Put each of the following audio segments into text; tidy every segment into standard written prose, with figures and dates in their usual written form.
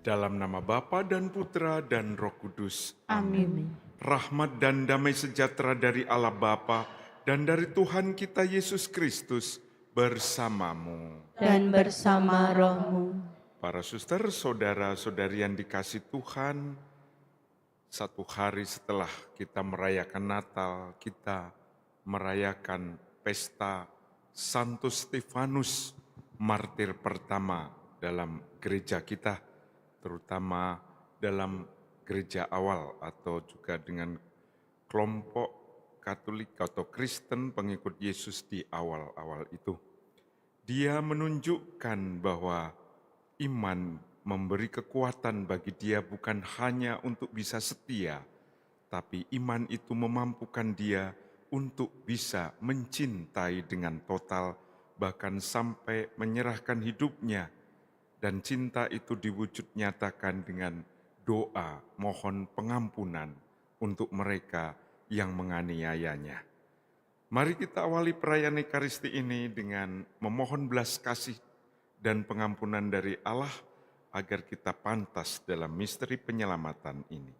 Dalam nama Bapa dan Putra dan Roh Kudus. Amin. Rahmat dan damai sejahtera dari Allah Bapa dan dari Tuhan kita Yesus Kristus bersamamu. Dan bersama rohmu. Para suster, saudara-saudari yang dikasih Tuhan, satu hari setelah kita merayakan Natal, kita merayakan pesta Santo Stefanus, martir pertama dalam gereja kita, terutama dalam gereja awal atau juga dengan kelompok Katolik atau Kristen pengikut Yesus di awal-awal itu. Dia menunjukkan bahwa iman memberi kekuatan bagi dia bukan hanya untuk bisa setia, tapi iman itu memampukan dia untuk bisa mencintai dengan total, bahkan sampai menyerahkan hidupnya. Dan cinta itu diwujud nyatakan dengan doa mohon pengampunan untuk mereka yang menganiayanya. Mari kita awali perayaan Ekaristi ini dengan memohon belas kasih dan pengampunan dari Allah agar kita pantas dalam misteri penyelamatan ini.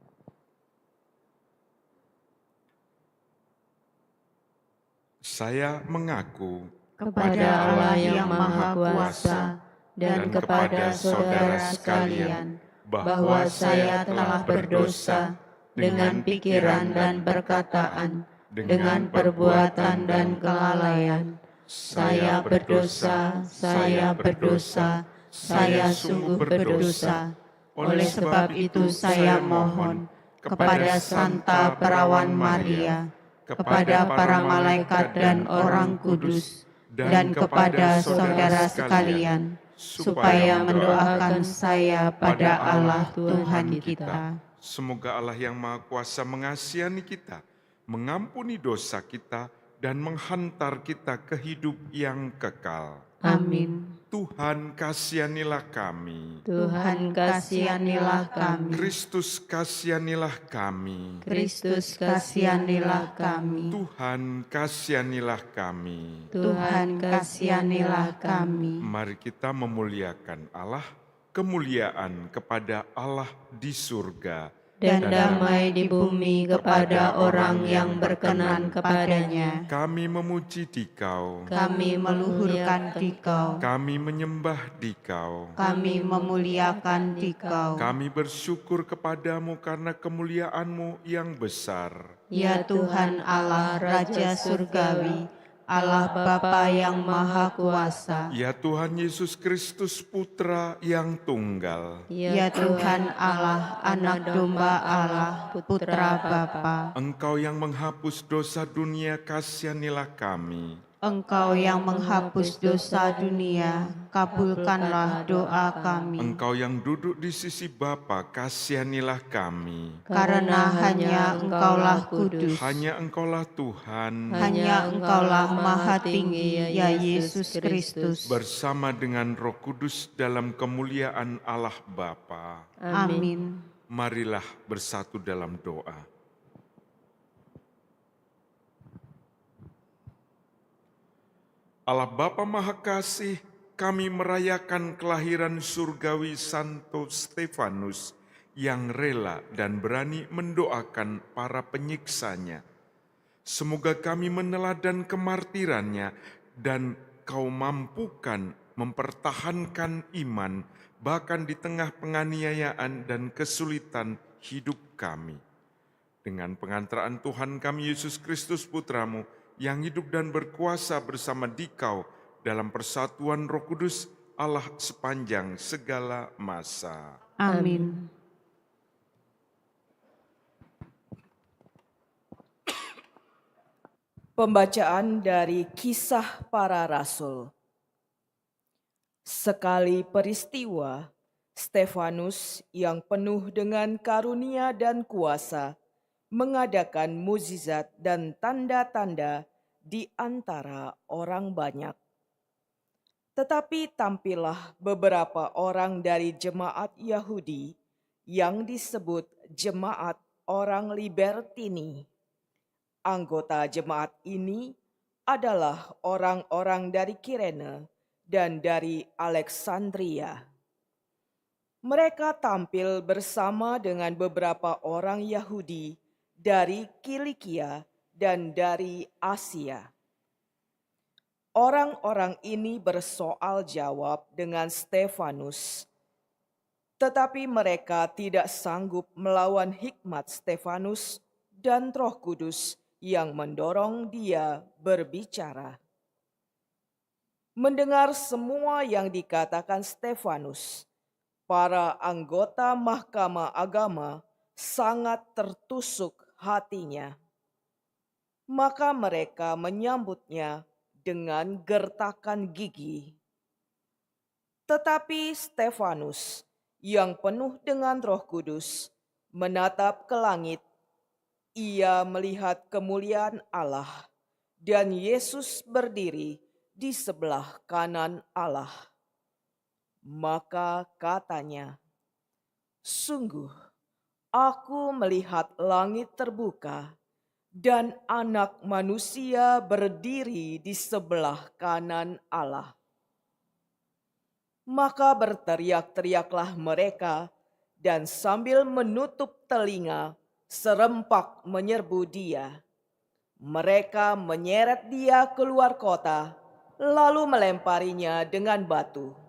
Saya mengaku Kepada Allah yang Maha Kuasa dan kepada saudara sekalian, bahwa saya telah berdosa dengan pikiran dan perkataan, dengan perbuatan dan kelalaian. Saya berdosa, saya sungguh berdosa. Oleh sebab itu saya mohon kepada Santa Perawan Maria, kepada para malaikat dan orang kudus, dan kepada saudara sekalian, supaya mendoakan saya pada Allah Tuhan kita. Semoga Allah yang Maha Kuasa mengasihi kita, mengampuni dosa kita, dan menghantar kita ke hidup yang kekal. Amin. Tuhan kasihanilah kami. Tuhan kasihanilah kami. Kristus kasihanilah kami. Kristus kasihanilah kami. Tuhan kasihanilah kami. Tuhan kasihanilah kami. Mari kita memuliakan Allah, kemuliaan kepada Allah di surga, Dan damai di bumi kepada orang yang berkenan kepadanya. Kami memuji Dikau, Kami meluhurkan Dikau, kami menyembah Dikau, kami memuliakan Dikau. kami bersyukur kepadamu karena kemuliaan-Mu yang besar. Ya Tuhan Allah Raja Surgawi, Allah Bapa yang Maha Kuasa. Ya Tuhan Yesus Kristus Putra yang tunggal. Ya Tuhan Allah, Anak Domba Allah, Putra Bapa. Engkau yang menghapus dosa dunia, kasihanilah kami. Engkau yang menghapus dosa dunia, kabulkanlah doa kami. Engkau yang duduk di sisi Bapa, kasihanilah kami. Karena hanya Engkaulah kudus, Hanya Engkaulah Tuhan, hanya Engkaulah Maha Tinggi, ya Yesus Kristus. bersama dengan Roh Kudus dalam kemuliaan Allah Bapa. Amin. Marilah bersatu dalam doa. Allah Bapa Maha Kasih, kami merayakan kelahiran surgawi Santo Stefanus yang rela dan berani mendoakan para penyiksanya. Semoga kami meneladan kemartirannya dan Kau mampukan mempertahankan iman bahkan di tengah penganiayaan dan kesulitan hidup kami. Dengan pengantaraan Tuhan kami Yesus Kristus Putramu, yang hidup dan berkuasa bersama Dikau dalam persatuan Roh Kudus Allah sepanjang segala masa. Amin. Pembacaan dari Kisah Para Rasul. Sekali peristiwa, Stefanus yang penuh dengan karunia dan kuasa mengadakan mukjizat dan tanda-tanda di antara orang banyak. Tetapi tampillah beberapa orang dari jemaat Yahudi yang disebut jemaat orang Libertini. Anggota jemaat ini adalah orang-orang dari Kirene dan dari Alexandria. Mereka tampil bersama dengan beberapa orang Yahudi dari Kilikia dan dari Asia. Orang-orang ini bersoal jawab dengan Stefanus, tetapi mereka tidak sanggup melawan hikmat Stefanus dan Roh Kudus yang mendorong dia berbicara. Mendengar semua yang dikatakan Stefanus, para anggota Mahkamah Agama sangat tertusuk hatinya. Maka mereka menyambutnya dengan gertakan gigi. Tetapi Stefanus yang penuh dengan Roh Kudus menatap ke langit. Ia melihat kemuliaan Allah dan Yesus berdiri di sebelah kanan Allah. Maka katanya, "Sungguh, aku melihat langit terbuka dan Anak Manusia berdiri di sebelah kanan Allah." Maka berteriak-teriaklah mereka dan sambil menutup telinga serempak menyerbu dia. Mereka menyeret dia keluar kota lalu melemparinya dengan batu.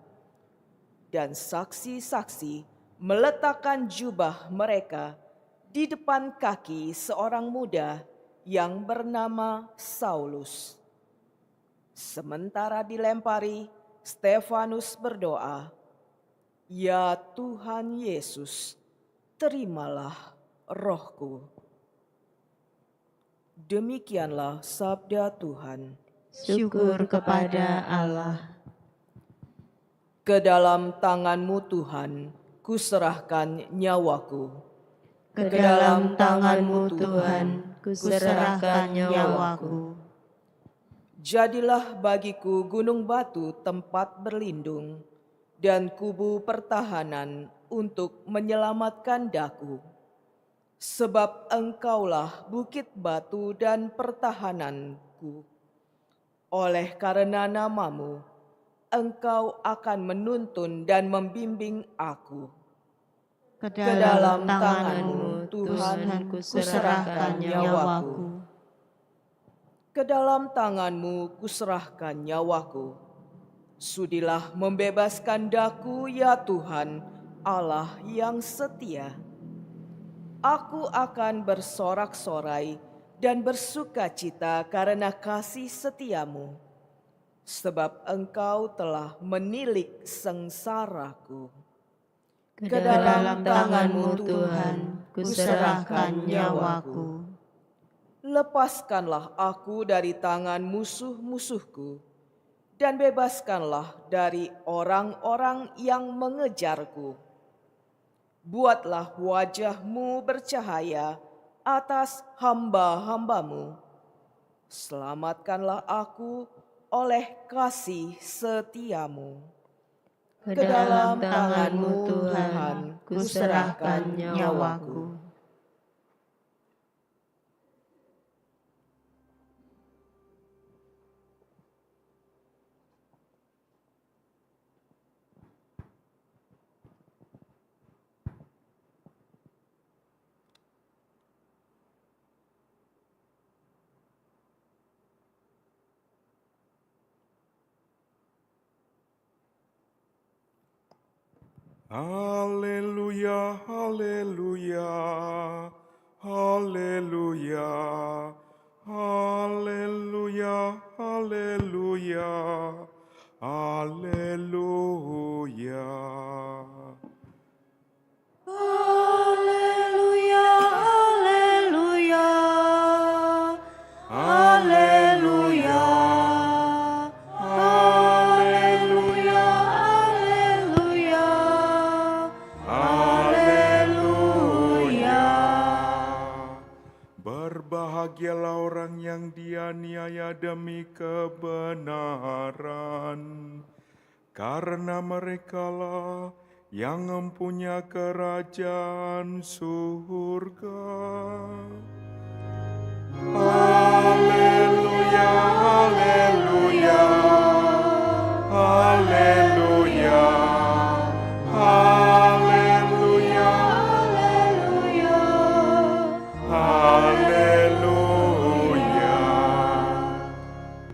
Dan saksi-saksi meletakkan jubah mereka di depan kaki seorang muda yang bernama Saulus. Sementara dilempari, Stefanus berdoa, "Ya Tuhan Yesus, terimalah rohku." Demikianlah sabda Tuhan. Syukur kepada Allah. Ke dalam tangan-Mu Tuhan, kuserahkan nyawaku. Ke dalam tangan-Mu Tuhan, kuserahkan nyawaku. Jadilah bagiku gunung batu tempat berlindung, dan kubu pertahanan untuk menyelamatkan daku. Sebab Engkaulah bukit batu dan pertahananku. Oleh karena nama-Mu, Engkau akan menuntun dan membimbing aku. Ke dalam tangan-Mu, Tuhan, kuserahkan nyawaku. Ke dalam tangan-Mu kuserahkan nyawaku. Sudilah membebaskan daku, ya Tuhan, Allah yang setia. Aku akan bersorak-sorai dan bersukacita karena kasih setiamu, sebab Engkau telah menilik sengsaraku. Ke dalam tangan-Mu Tuhan, kuserahkan nyawaku. Lepaskanlah aku dari tangan musuh-musuhku, dan bebaskanlah dari orang-orang yang mengejarku. Buatlah wajah-Mu bercahaya atas hamba-hamba-Mu. Selamatkanlah aku oleh kasih setiamu. Ke dalam tangan-Mu Tuhan, kuserahkan nyawaku. Haleluya, haleluya, haleluya, haleluya, haleluya, haleluya. Haleluya, haleluya, haleluya, haleluya, haleluya, haleluya. Berbahagialah orang yang dianiaya demi kebenaran, karena merekalah yang mempunyai kerajaan surga. Haleluya, haleluya, haleluya, haleluya.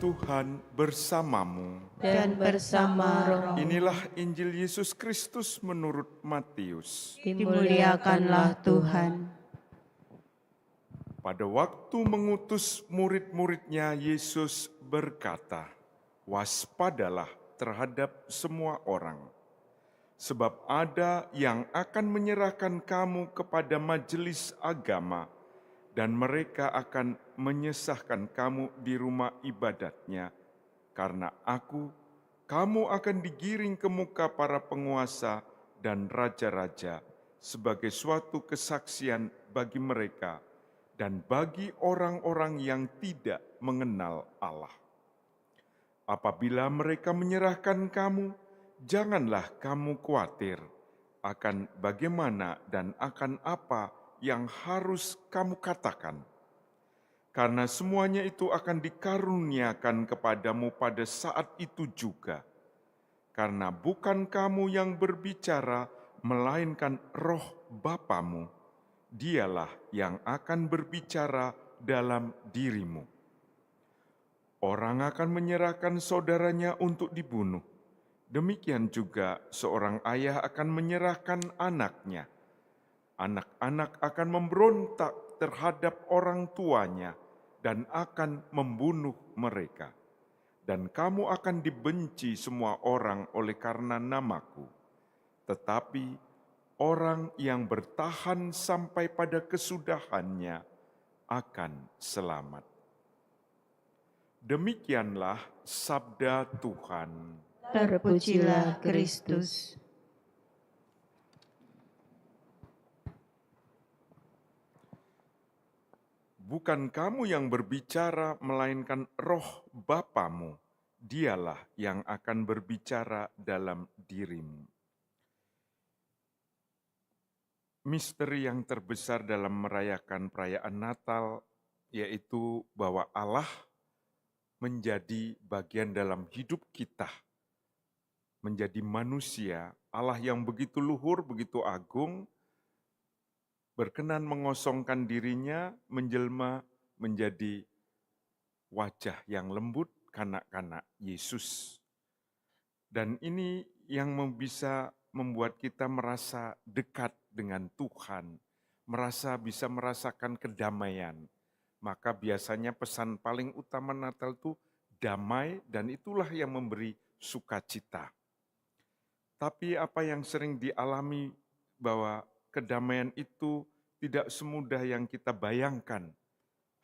Tuhan bersamamu. dan bersama roh. Inilah Injil Yesus Kristus menurut Matius. Dimuliakanlah Tuhan. Pada waktu mengutus murid-muridnya, Yesus berkata, "Waspadalah terhadap semua orang, sebab ada yang akan menyerahkan kamu kepada majelis agama, dan mereka akan menyesahkan kamu di rumah ibadatnya. Karena kamu akan digiring ke muka para penguasa dan raja-raja sebagai suatu kesaksian bagi mereka dan bagi orang-orang yang tidak mengenal Allah. Apabila mereka menyerahkan kamu, janganlah kamu khawatir akan bagaimana dan akan apa yang harus kamu katakan. Karena semuanya itu akan dikaruniakan kepadamu pada saat itu juga. Karena bukan kamu yang berbicara, melainkan Roh Bapamu. Dialah yang akan berbicara dalam dirimu. Orang akan menyerahkan saudaranya untuk dibunuh. Demikian juga seorang ayah akan menyerahkan anaknya. Anak-anak akan memberontak terhadap orang tuanya dan akan membunuh mereka. Dan kamu akan dibenci semua orang oleh karena namaku. Tetapi orang yang bertahan sampai pada kesudahannya akan selamat." Demikianlah sabda Tuhan. Terpujilah Kristus. Bukan kamu yang berbicara, melainkan Roh Bapamu. Dialah yang akan berbicara dalam dirimu. Misteri yang terbesar dalam merayakan perayaan Natal, yaitu bahwa Allah menjadi bagian dalam hidup kita. Menjadi manusia, Allah yang begitu luhur, begitu agung, berkenan mengosongkan dirinya, menjelma menjadi wajah yang lembut, kanak-kanak Yesus. Dan ini yang bisa membuat kita merasa dekat dengan Tuhan, bisa merasakan kedamaian. Maka biasanya pesan paling utama Natal itu damai, dan itulah yang memberi sukacita. Tapi apa yang sering dialami bahwa kedamaian itu tidak semudah yang kita bayangkan.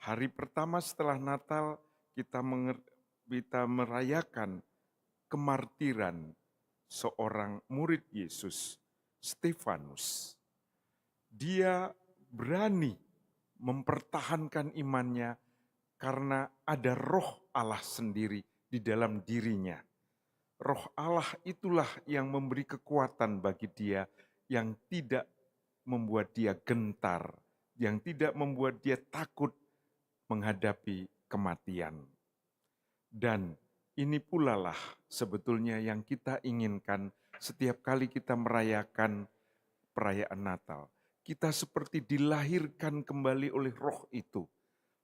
Hari pertama setelah Natal kita merayakan kemartiran seorang murid Yesus, Stefanus. Dia berani mempertahankan imannya karena ada Roh Allah sendiri di dalam dirinya. Roh Allah itulah yang memberi kekuatan bagi dia, yang tidak membuat dia gentar, yang tidak membuat dia takut menghadapi kematian. Dan ini pula lah sebetulnya yang kita inginkan setiap kali kita merayakan perayaan Natal. Kita seperti dilahirkan kembali oleh Roh itu.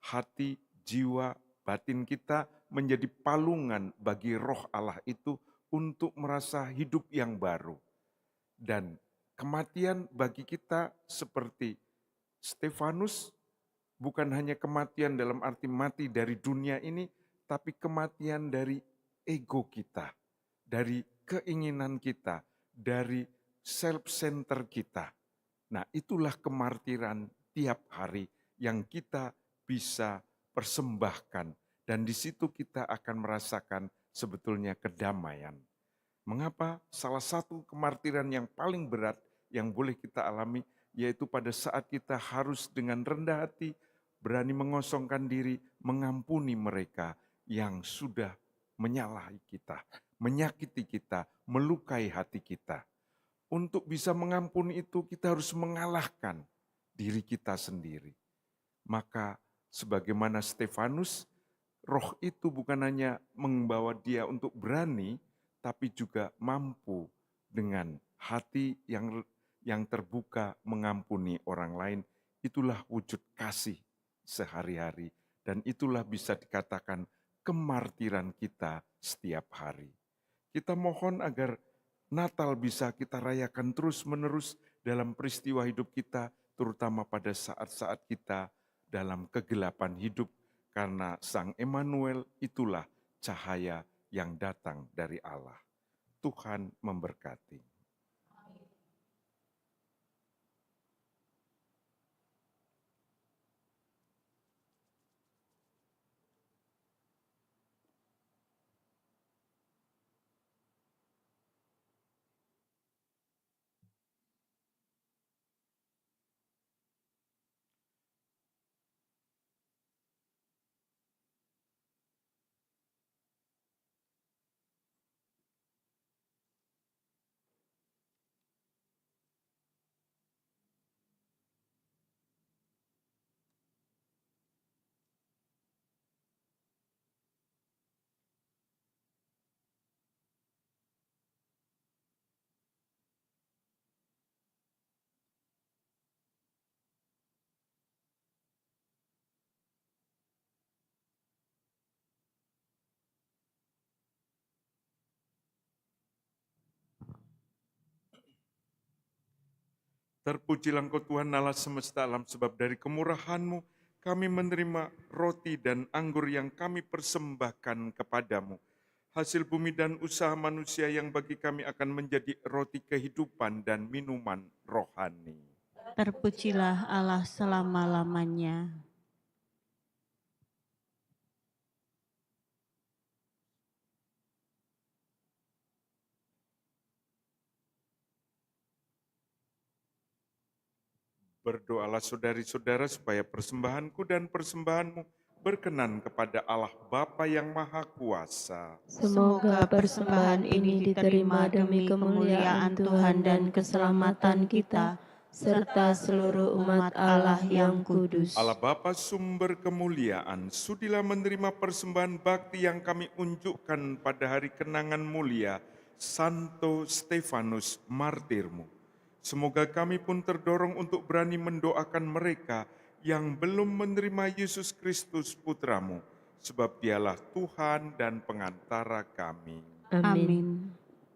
Hati, jiwa, batin kita menjadi palungan bagi Roh Allah itu untuk merasa hidup yang baru. Dan kematian bagi kita seperti Stefanus, bukan hanya kematian dalam arti mati dari dunia ini, tapi kematian dari ego kita, dari keinginan kita, dari self-center kita. Nah, itulah kemartiran tiap hari yang kita bisa persembahkan, dan di situ kita akan merasakan sebetulnya kedamaian. Mengapa? Salah satu kemartiran yang paling berat yang boleh kita alami, yaitu pada saat kita harus dengan rendah hati, berani mengosongkan diri, mengampuni mereka yang sudah menyalahi kita, menyakiti kita, melukai hati kita. Untuk bisa mengampuni itu, kita harus mengalahkan diri kita sendiri. Maka sebagaimana Stefanus, Roh itu bukan hanya membawa dia untuk berani, tapi juga mampu dengan hati yang terbuka mengampuni orang lain. Itulah wujud kasih sehari-hari, dan itulah bisa dikatakan kemartiran kita setiap hari. Kita mohon agar Natal bisa kita rayakan terus-menerus dalam peristiwa hidup kita, terutama pada saat-saat kita dalam kegelapan hidup, karena Sang Emmanuel itulah cahaya yang datang dari Allah. Tuhan memberkati. Terpujilah Engkau Tuhan Allah semesta alam, sebab dari kemurahan-Mu kami menerima roti dan anggur yang kami persembahkan kepadamu. Hasil bumi dan usaha manusia yang bagi kami akan menjadi roti kehidupan dan minuman rohani. Terpujilah Allah selama-lamanya. Berdoalah saudari-saudara supaya persembahanku dan persembahanmu berkenan kepada Allah Bapa yang Maha Kuasa. Semoga persembahan ini diterima demi kemuliaan Tuhan dan keselamatan kita, serta seluruh umat Allah yang kudus. Allah Bapa sumber kemuliaan, sudilah menerima persembahan bakti yang kami unjukkan pada hari kenangan mulia Santo Stefanus martirmu. Semoga kami pun terdorong untuk berani mendoakan mereka yang belum menerima Yesus Kristus Putramu, sebab dialah Tuhan dan pengantara kami. Amin.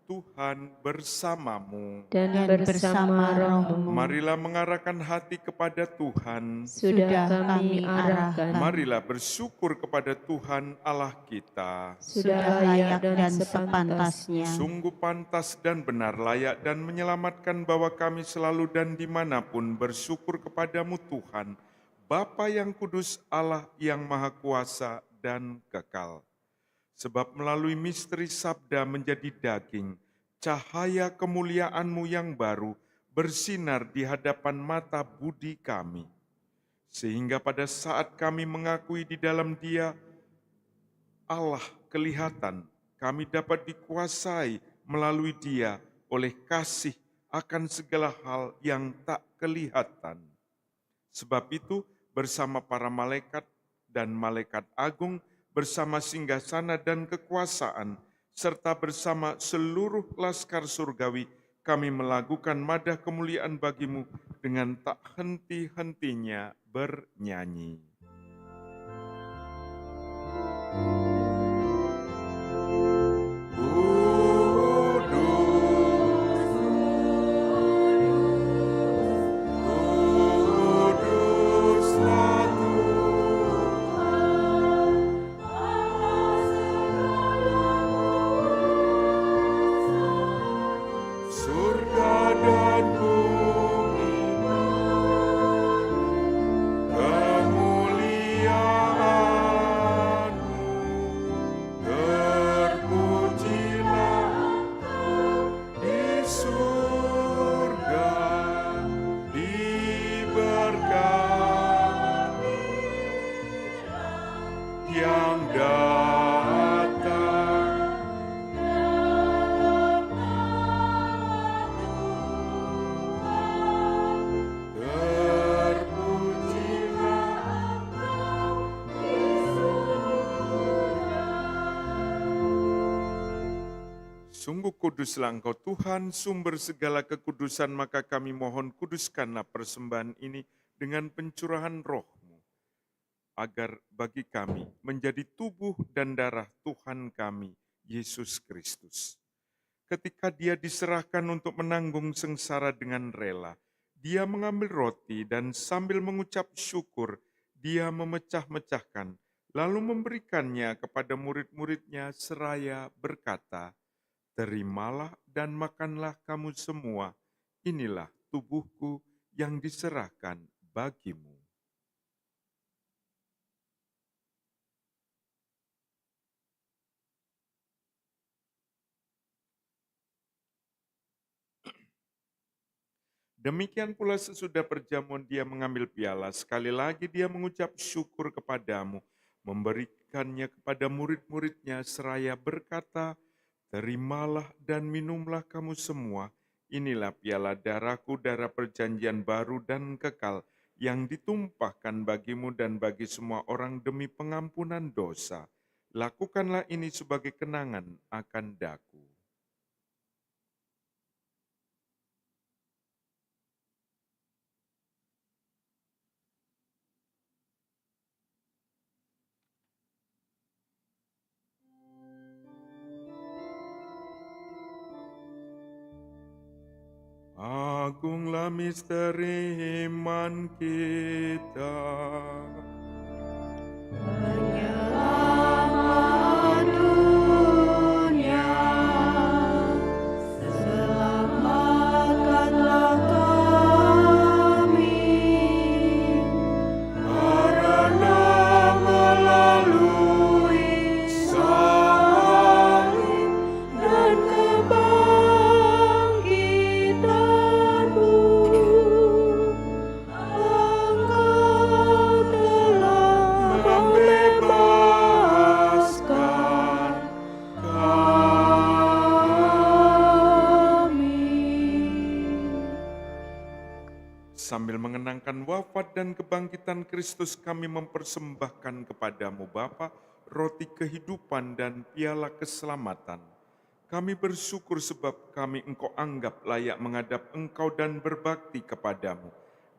Tuhan bersamamu. Dan bersama rohmu. Marilah mengarahkan hati kepada Tuhan. Sudah kami arahkan. Marilah bersyukur kepada Tuhan Allah kita. Sudah layak dan sepantasnya. Sungguh pantas dan benar, layak dan menyelamatkan bahwa kami selalu dan dimanapun bersyukur kepadamu Tuhan, Bapa yang kudus, Allah yang maha kuasa dan kekal. Sebab melalui misteri sabda menjadi daging, cahaya kemuliaan-Mu yang baru bersinar di hadapan mata budi kami. Sehingga pada saat kami mengakui di dalam Dia, Allah kelihatan, kami dapat dikuasai melalui Dia oleh kasih akan segala hal yang tak kelihatan. Sebab itu, bersama para malaikat dan malaikat agung, bersama singgasana dan kekuasaan, serta bersama seluruh laskar surgawi, kami melakukan madah kemuliaan bagimu dengan tak henti-hentinya bernyanyi. Sungguh kuduslah Engkau Tuhan, sumber segala kekudusan, maka kami mohon kuduskanlah persembahan ini dengan pencurahan roh-Mu. agar bagi kami menjadi tubuh dan darah Tuhan kami, Yesus Kristus. Ketika dia diserahkan untuk menanggung sengsara dengan rela, dia mengambil roti dan sambil mengucap syukur, dia memecah-mecahkan, lalu memberikannya kepada murid-muridnya seraya berkata, "Terimalah dan makanlah kamu semua, inilah tubuhku yang diserahkan bagimu." Demikian pula sesudah perjamuan dia mengambil piala, sekali lagi dia mengucap syukur kepadamu, memberikannya kepada murid-muridnya seraya berkata, "Terimalah dan minumlah kamu semua, inilah piala darahku, darah perjanjian baru dan kekal, yang ditumpahkan bagimu dan bagi semua orang demi pengampunan dosa. Lakukanlah ini sebagai kenangan akan daku." Agunglah misteri iman kita. Penyelamat dunia, selamatkanlah kami, karena melalui salib dan kebangkitan-Mu, Engkau telah membebaskan kami. Sambil mengenangkan wafat dan kebangkitan Kristus, kami mempersembahkan kepadamu Bapa, roti kehidupan dan piala keselamatan. Kami bersyukur sebab kami Engkau anggap layak menghadap Engkau dan berbakti kepadamu.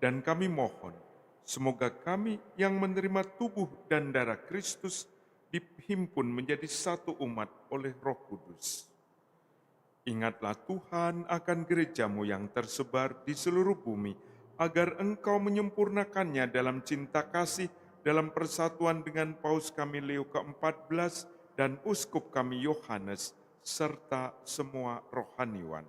Dan kami mohon, semoga kami yang menerima tubuh dan darah Kristus dihimpun menjadi satu umat oleh Roh Kudus. Ingatlah Tuhan akan gerejamu yang tersebar di seluruh bumi, agar Engkau menyempurnakannya dalam cinta kasih, dalam persatuan dengan Paus kami Leo ke-14 dan Uskup kami Yohanes, serta semua rohaniwan.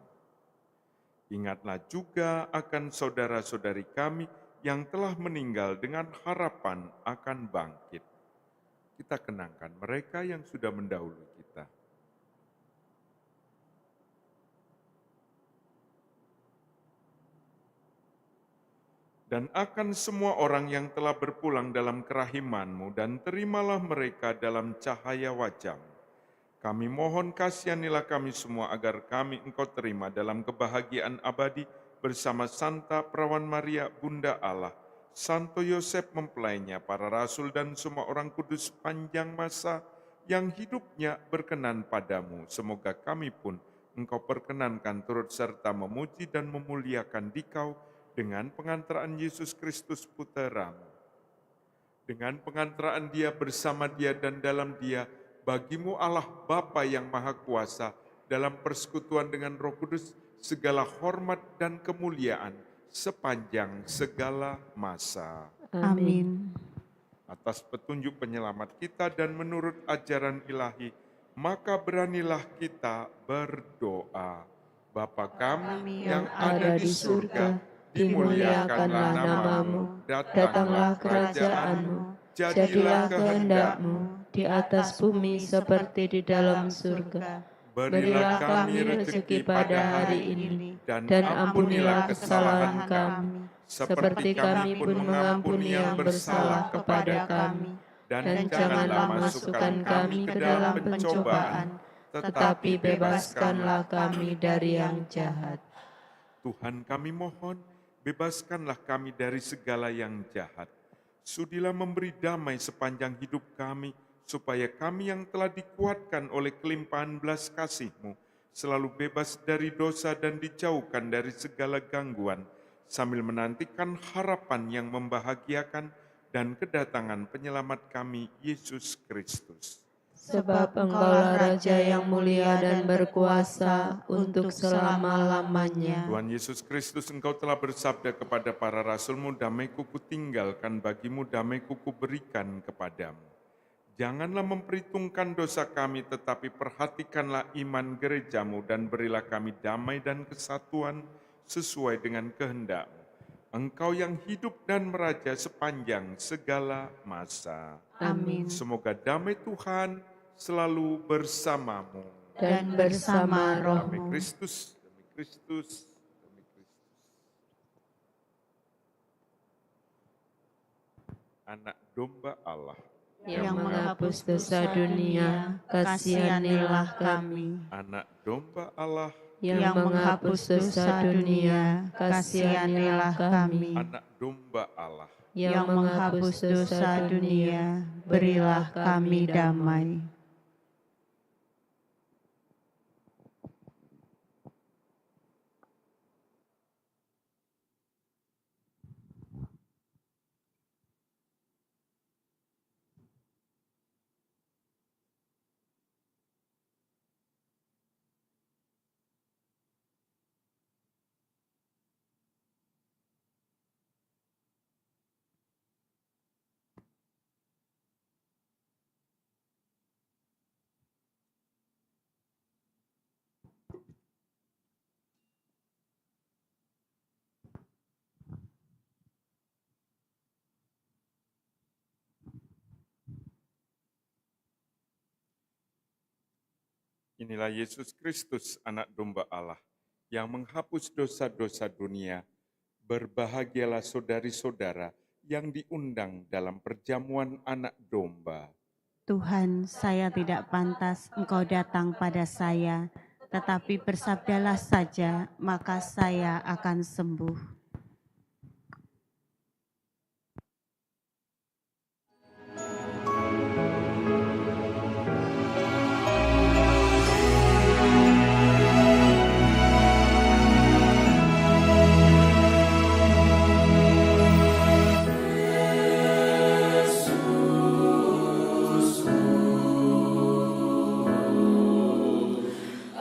Ingatlah juga akan saudara-saudari kami yang telah meninggal dengan harapan akan bangkit. Kita kenangkan mereka yang sudah mendahului kita. Dan akan semua orang yang telah berpulang dalam kerahiman-Mu, dan terimalah mereka dalam cahaya wajah-Mu. Kami mohon kasihanilah kami semua agar kami Engkau terima dalam kebahagiaan abadi bersama Santa Perawan Maria, Bunda Allah, Santo Yosef mempelainya, para rasul dan semua orang kudus panjang masa yang hidupnya berkenan padamu. Semoga kami pun Engkau perkenankan turut serta memuji dan memuliakan Dikau dengan pengantaraan Yesus Kristus Puteramu. Dengan pengantaraan Dia, bersama Dia dan dalam Dia, bagimu Allah Bapa yang Maha Kuasa, dalam persekutuan dengan Roh Kudus, segala hormat dan kemuliaan sepanjang segala masa. Amin. Atas petunjuk penyelamat kita dan menurut ajaran ilahi, maka beranilah kita berdoa. Bapa kami yang ada di surga, dimuliakanlah namamu, datanglah kerajaan-Mu, Jadilah kehendak-Mu di atas bumi seperti di dalam surga. Berilah kami rezeki pada hari ini, dan ampunilah kesalahan kami, seperti kami pun mengampuni yang bersalah kepada kami. Dan janganlah masukkan kami ke dalam pencobaan, tetapi bebaskanlah kami dari yang jahat. Tuhan kami mohon, bebaskanlah kami dari segala yang jahat. Sudilah memberi damai sepanjang hidup kami, supaya kami yang telah dikuatkan oleh kelimpahan belas kasih-Mu, selalu bebas dari dosa dan dijauhkan dari segala gangguan, sambil menantikan harapan yang membahagiakan dan kedatangan penyelamat kami, Yesus Kristus. Sebab Engkaulah Raja yang mulia dan berkuasa untuk selama-lamanya. Tuhan Yesus Kristus, Engkau telah bersabda kepada para rasul-Mu, damai-Ku kutinggalkan bagimu, damai-Ku kuberikan kepadamu. Janganlah memperhitungkan dosa kami, tetapi perhatikanlah iman gereja-Mu dan berilah kami damai dan kesatuan sesuai dengan kehendak-Mu. Engkau yang hidup dan meraja sepanjang segala masa. Amin. Semoga damai Tuhan selalu bersamamu. Dan bersama Demi rohmu. Kristus, demi Kristus, demi Kristus. Anak domba Allah, Yang menghapus dosa dunia, kasihanilah kami. anak domba Allah, Yang menghapus dosa dunia, kasihanilah kami. anak domba Allah. Yang menghapus dosa dunia, berilah kami damai. Inilah Yesus Kristus, anak domba Allah, yang menghapus dosa-dosa dunia. Berbahagialah saudari-saudara yang diundang dalam perjamuan anak domba. Tuhan, saya tidak pantas Engkau datang pada saya, tetapi bersabdalah saja, maka saya akan sembuh.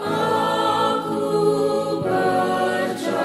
Aku percaya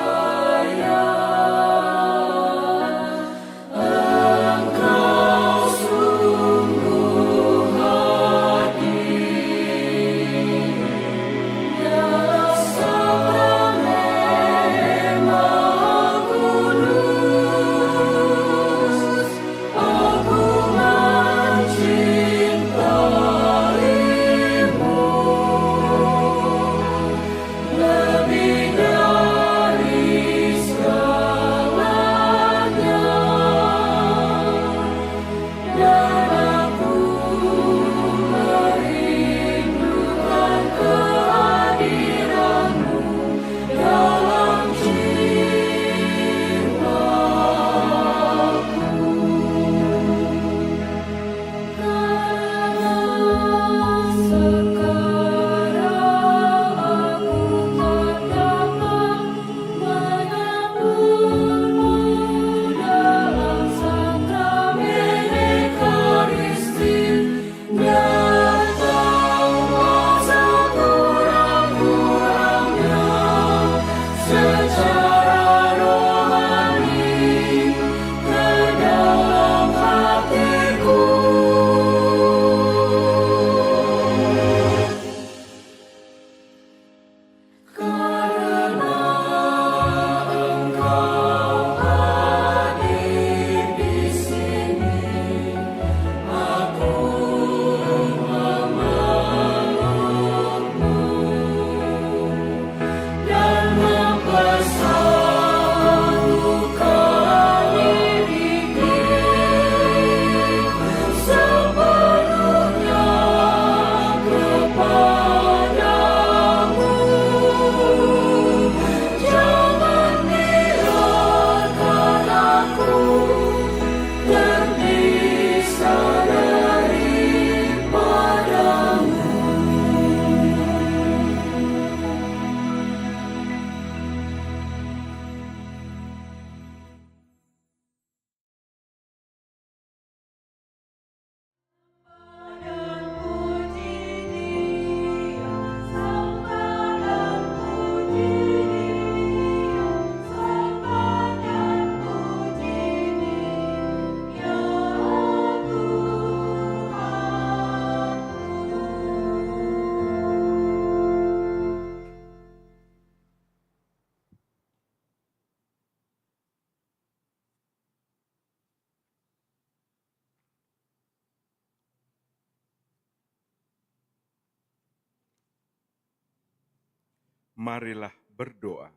Marilah berdoa.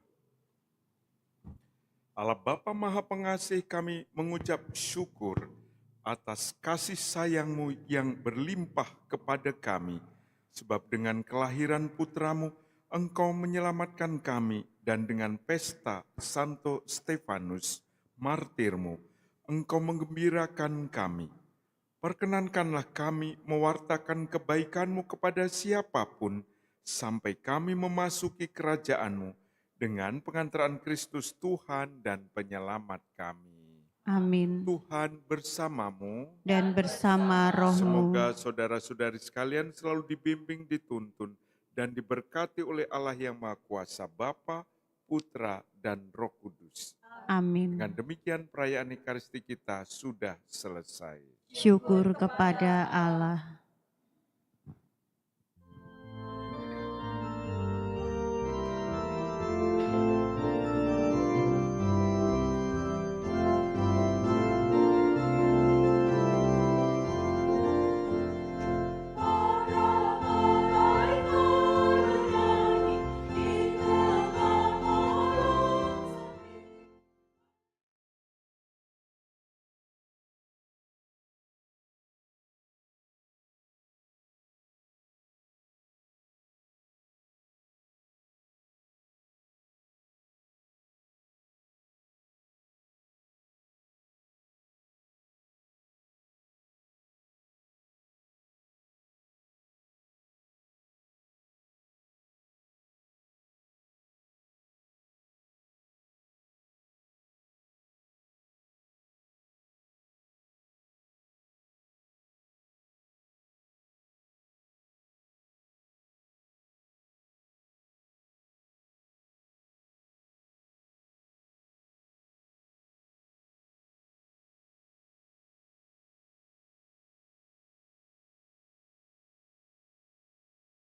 Allah Bapa Maha Pengasih, kami mengucap syukur atas kasih sayang-Mu yang berlimpah kepada kami, sebab dengan kelahiran putra-Mu, Engkau menyelamatkan kami, dan dengan pesta Santo Stefanus, martir-Mu, Engkau menggembirakan kami. Perkenankanlah kami mewartakan kebaikan-Mu kepada siapapun, sampai kami memasuki kerajaan-Mu, dengan pengantaran Kristus Tuhan dan Penyelamat kami. Amin. Tuhan bersamamu, Dan bersama rohmu, semoga saudara-saudari sekalian selalu dibimbing, dituntun, dan diberkati oleh Allah yang Maha Kuasa, Bapa, Putra, dan Roh Kudus. amin. Dengan demikian perayaan Ekaristi kita sudah selesai. Syukur kepada Allah.